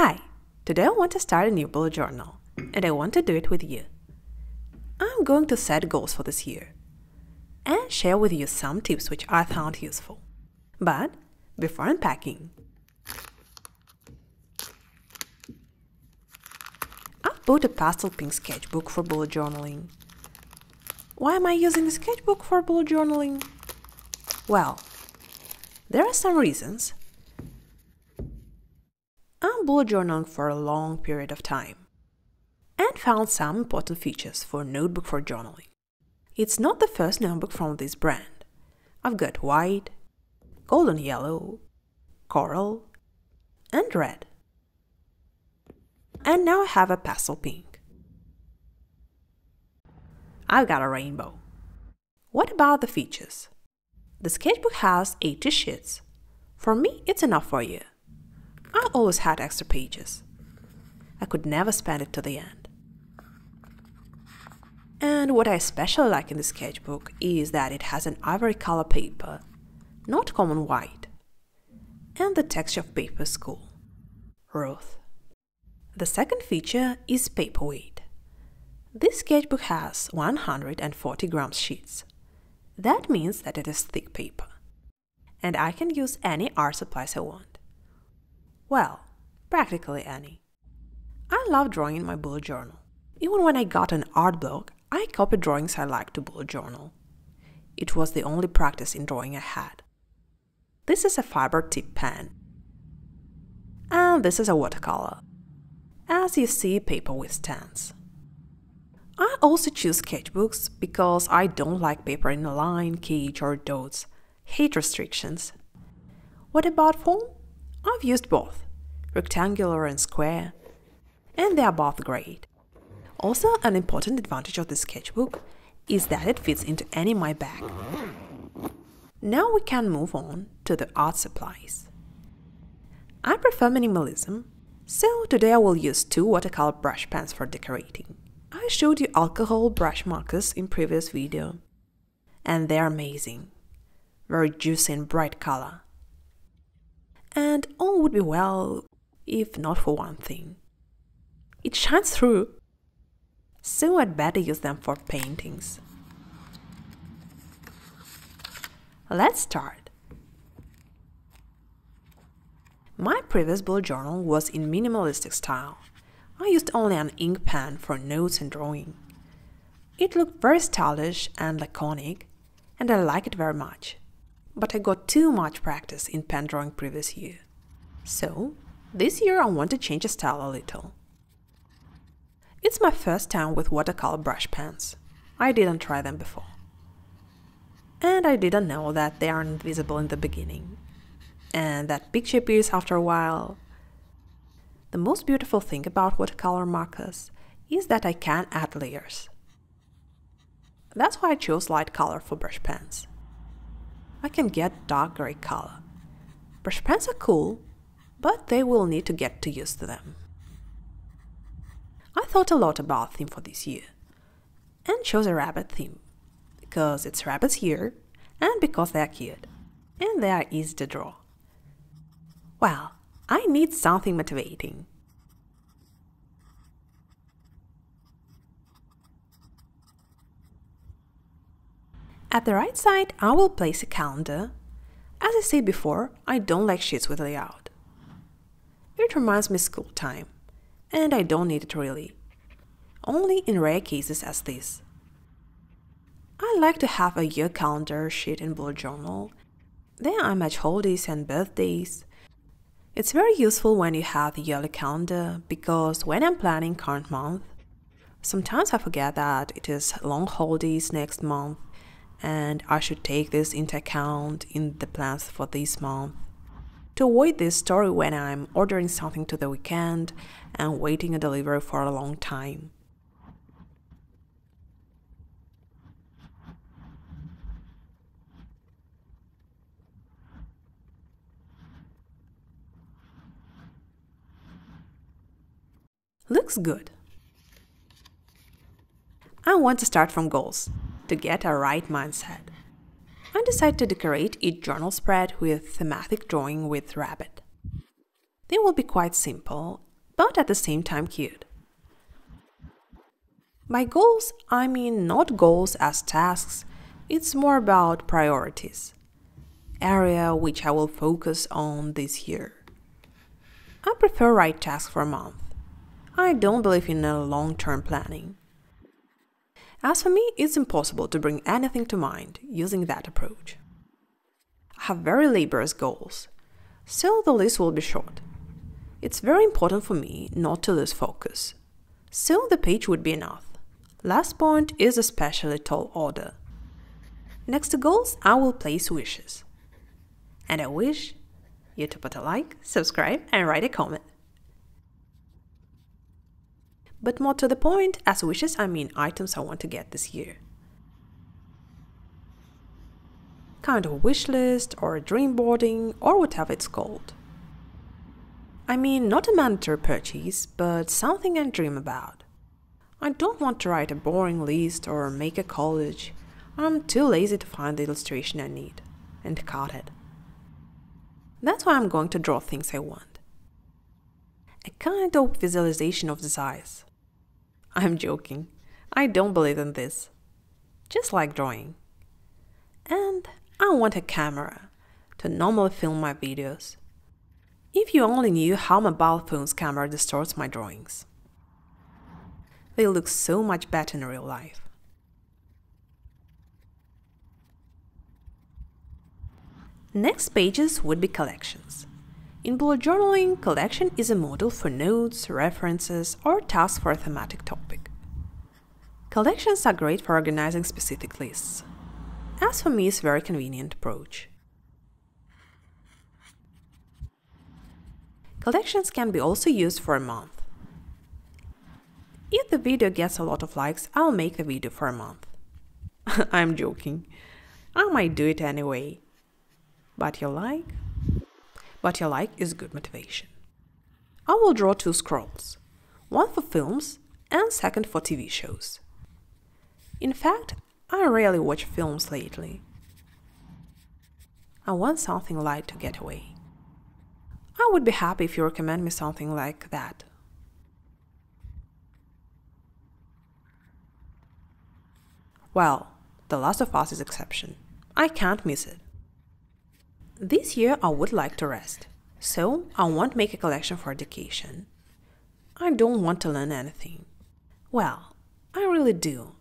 Hi! Today I want to start a new bullet journal, and I want to do it with you. I'm going to set goals for this year and share with you some tips which I found useful. But before unpacking, I've bought a pastel pink sketchbook for bullet journaling. Why am I using a sketchbook for bullet journaling? Well, there are some reasons. I'm bullet journaling for a long period of time and found some important features for a notebook for journaling. It's not the first notebook from this brand. I've got white, golden yellow, coral, and red. And now I have a pastel pink. I've got a rainbow. What about the features? The sketchbook has 80 sheets. For me, it's enough for you. I always had extra pages. I could never spend it to the end. And what I especially like in the sketchbook is that it has an ivory color paper, not common white. And the texture of paper is cool. Rough. The second feature is paper weight. This sketchbook has 140 grams sheets. That means that it is thick paper. And I can use any art supplies I want. Well, practically any. I love drawing in my bullet journal. Even when I got an art block, I copied drawings I liked to bullet journal. It was the only practice in drawing I had. This is a fiber tip pen. And this is a watercolor. As you see, paper withstands. I also choose sketchbooks because I don't like paper in a line, cage or dots. Hate restrictions. What about form? I've used both, rectangular and square, and they are both great. Also, an important advantage of this sketchbook is that it fits into any my bag. Now we can move on to the art supplies. I prefer minimalism, so today I will use 2 watercolor brush pens for decorating. I showed you alcohol brush markers in previous video, and they're amazing, very juicy and bright color. And all would be well if not for one thing. It shines through, so I'd better use them for paintings. Let's start. My previous bullet journal was in minimalistic style. I used only an ink pen for notes and drawing. It looked very stylish and laconic, and I like it very much. But I got too much practice in pen drawing previous year. So, this year I want to change the style a little. It's my first time with watercolor brush pens. I didn't try them before. And I didn't know that they are invisible in the beginning, and that picture appears after a while. The most beautiful thing about watercolor markers is that I can add layers. That's why I chose light color for brush pens. I can get dark gray color. Brush pens are cool, but they will need to get used to them. I thought a lot about theme for this year and chose a rabbit theme because it's rabbits here and because they are cute and they are easy to draw. Well, I need something motivating. At the right side, I will place a calendar. As I said before, I don't like sheets with layout. It reminds me of school time, and I don't need it really. Only in rare cases as this. I like to have a year calendar sheet in bullet journal. Then I match holidays and birthdays. It's very useful when you have the yearly calendar because when I'm planning current month, sometimes I forget that it is long holidays next month. And I should take this into account in the plans for this month. To avoid this story when I'm ordering something to the weekend and waiting a delivery for a long time. Looks good. I want to start from goals. To get a right mindset. I decided to decorate each journal spread with thematic drawing with rabbit. They will be quite simple but at the same time cute. By goals, I mean not goals as tasks, it's more about priorities, area which I will focus on this year. I prefer write tasks for a month. I don't believe in a long-term planning. As for me, it's impossible to bring anything to mind using that approach. I have very laborious goals, so the list will be short. It's very important for me not to lose focus, so the page would be enough. Last point is especially tall order. Next to goals, I will place wishes. And I wish you to put a like, subscribe, and write a comment. But more to the point, as wishes I mean items I want to get this year. Kind of a wish list or a dream boarding or whatever it's called. I mean not a mandatory purchase, but something I dream about. I don't want to write a boring list or make a collage. I'm too lazy to find the illustration I need and cut it. That's why I'm going to draw things I want. A kind of visualization of desires. I'm joking. I don't believe in this. Just like drawing. And I want a camera to normally film my videos. If you only knew how my mobile phone's camera distorts my drawings. They look so much better in real life. Next pages would be collections. In bullet journaling, collection is a model for notes, references, or tasks for a thematic topic. Collections are great for organizing specific lists. As for me, it's a very convenient approach. Collections can be also used for a month. If the video gets a lot of likes, I'll make the video for a month. I'm joking. I might do it anyway. But your like is good motivation. I will draw 2 scrolls, one for films and second for TV shows. In fact, I rarely watch films lately. I want something light to get away. I would be happy if you recommend me something like that. Well, The Last of Us is exception. I can't miss it. This year I would like to rest, so I won't make a collection for education. I don't want to learn anything. Well, I really do.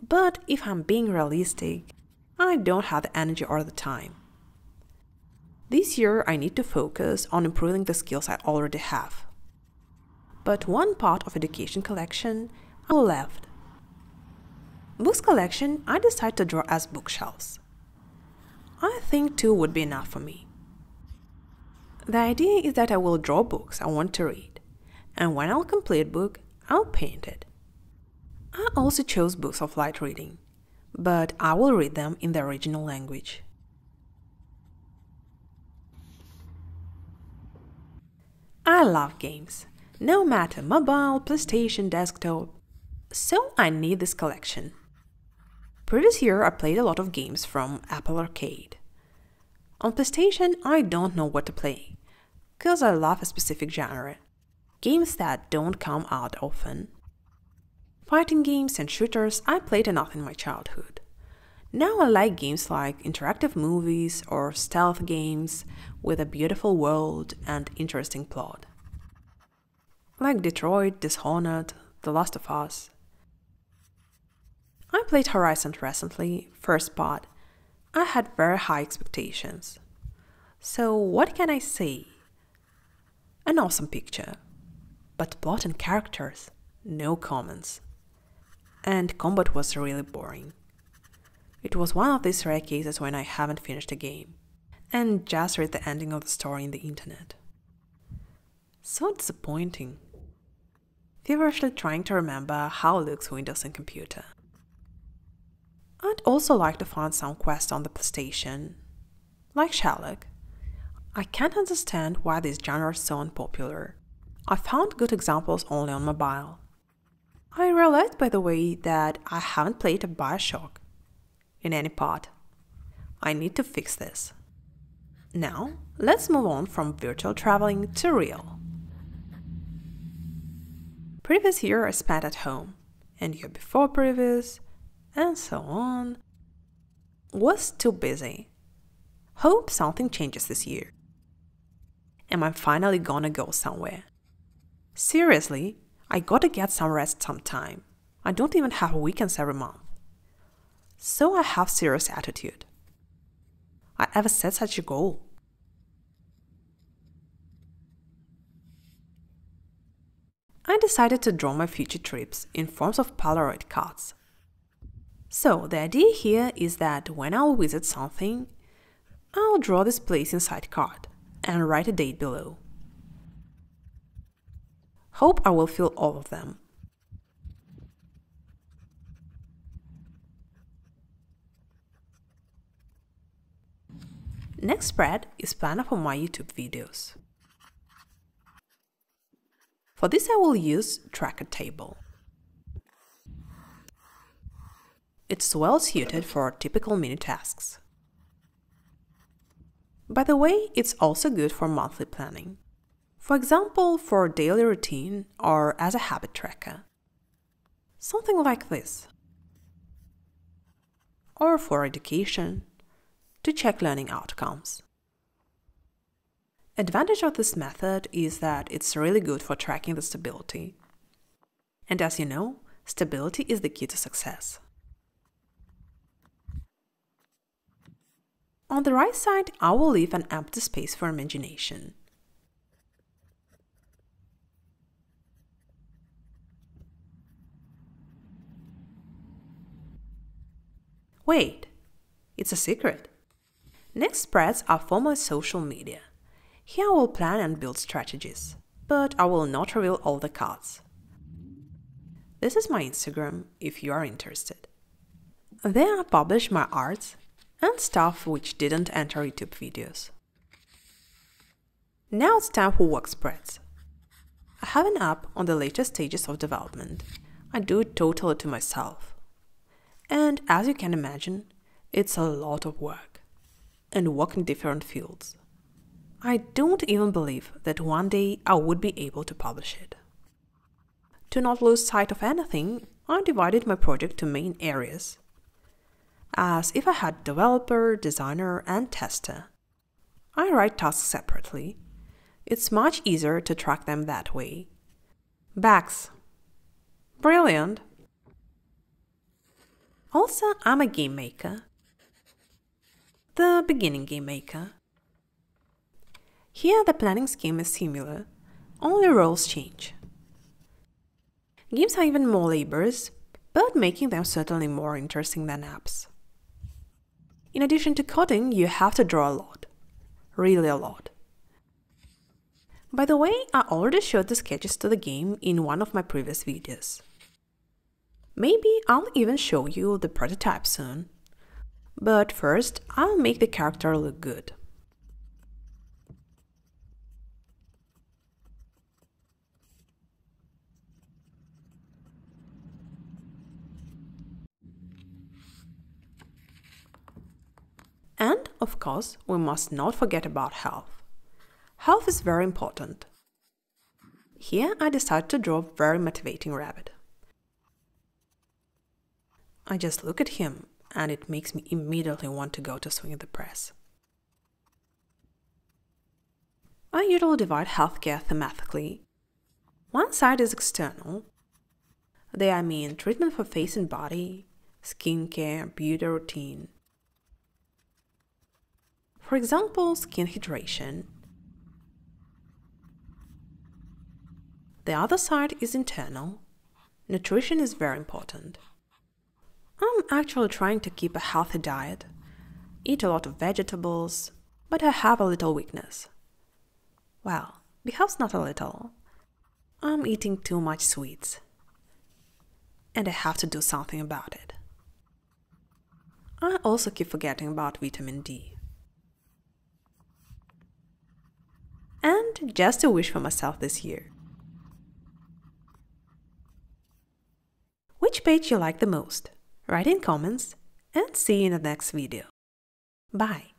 But if I'm being realistic, I don't have the energy or the time. This year I need to focus on improving the skills I already have. But one part of education collection I left. Books collection I decided to draw as bookshelves. I think 2 would be enough for me. The idea is that I will draw books I want to read, and when I'll complete a book, I'll paint it. I also chose books of light reading, but I will read them in the original language. I love games, no matter mobile, PlayStation, desktop, so I need this collection. Previous year I played a lot of games from Apple Arcade. On PlayStation I don't know what to play, cause I love a specific genre, games that don't come out often. Fighting games and shooters I played enough in my childhood. Now I like games like interactive movies or stealth games with a beautiful world and interesting plot. Like Detroit, Dishonored, The Last of Us. I played Horizon recently, first part. I had very high expectations. So what can I say? An awesome picture. But plot and characters, no comments. And combat was really boring. It was one of these rare cases when I haven't finished a game and just read the ending of the story in the internet. So disappointing. Feverishly trying to remember how looks Windows and computer. I'd also like to find some quests on the PlayStation, like Sherlock. I can't understand why this genre is so unpopular. I found good examples only on mobile. I realized, by the way, that I haven't played a BioShock in any part. I need to fix this. Now, let's move on from virtual traveling to real. Previous year I spent at home, and year before previous, and so on. Was too busy. Hope something changes this year. Am I finally gonna go somewhere? Seriously, I gotta get some rest sometime. I don't even have weekends every month. So I have serious attitude. I ever set such a goal? I decided to draw my future trips in forms of Polaroid cards. So the idea here is that when I'll visit something, I'll draw this place inside card and write a date below. Hope I will fill all of them. Next spread is planned for my YouTube videos. For this I will use tracker table. It's well suited for typical mini tasks. By the way, it's also good for monthly planning. For example, for daily routine or as a habit tracker. Something like this. Or for education, to check learning outcomes. Advantage of this method is that it's really good for tracking the stability. And as you know, stability is the key to success. On the right side, I will leave an empty space for imagination. Wait, it's a secret. Next spreads are for my social media. Here I will plan and build strategies, but I will not reveal all the cards. This is my Instagram if you are interested. There I publish my arts and stuff which didn't enter YouTube videos. Now it's time for work spreads. I have an app on the later stages of development. I do it totally to myself. And as you can imagine, it's a lot of work, and work in different fields. I don't even believe that one day I would be able to publish it. To not lose sight of anything, I divided my project to main areas, as if I had developer, designer, and tester. I write tasks separately. It's much easier to track them that way. Bags. Brilliant! Also, I'm a game maker. The beginning game maker. Here the planning scheme is similar, only roles change. Games are even more laborious, but making them certainly more interesting than apps. In addition to coding, you have to draw a lot. Really a lot. By the way, I already showed the sketches to the game in one of my previous videos. Maybe I'll even show you the prototype soon. But first, I'll make the character look good. And, of course, we must not forget about health. Health is very important. Here I decided to draw a very motivating rabbit. I just look at him and it makes me immediately want to go to swing the press. I usually divide healthcare thematically. One side is external. There I mean treatment for face and body, skincare, beauty routine. For example, skin hydration. The other side is internal. Nutrition is very important. I'm actually trying to keep a healthy diet, eat a lot of vegetables, but I have a little weakness. Well, perhaps not a little. I'm eating too much sweets. And I have to do something about it. I also keep forgetting about vitamin D. And just a wish for myself this year. Which page you like the most? Write in comments and see you in the next video. Bye!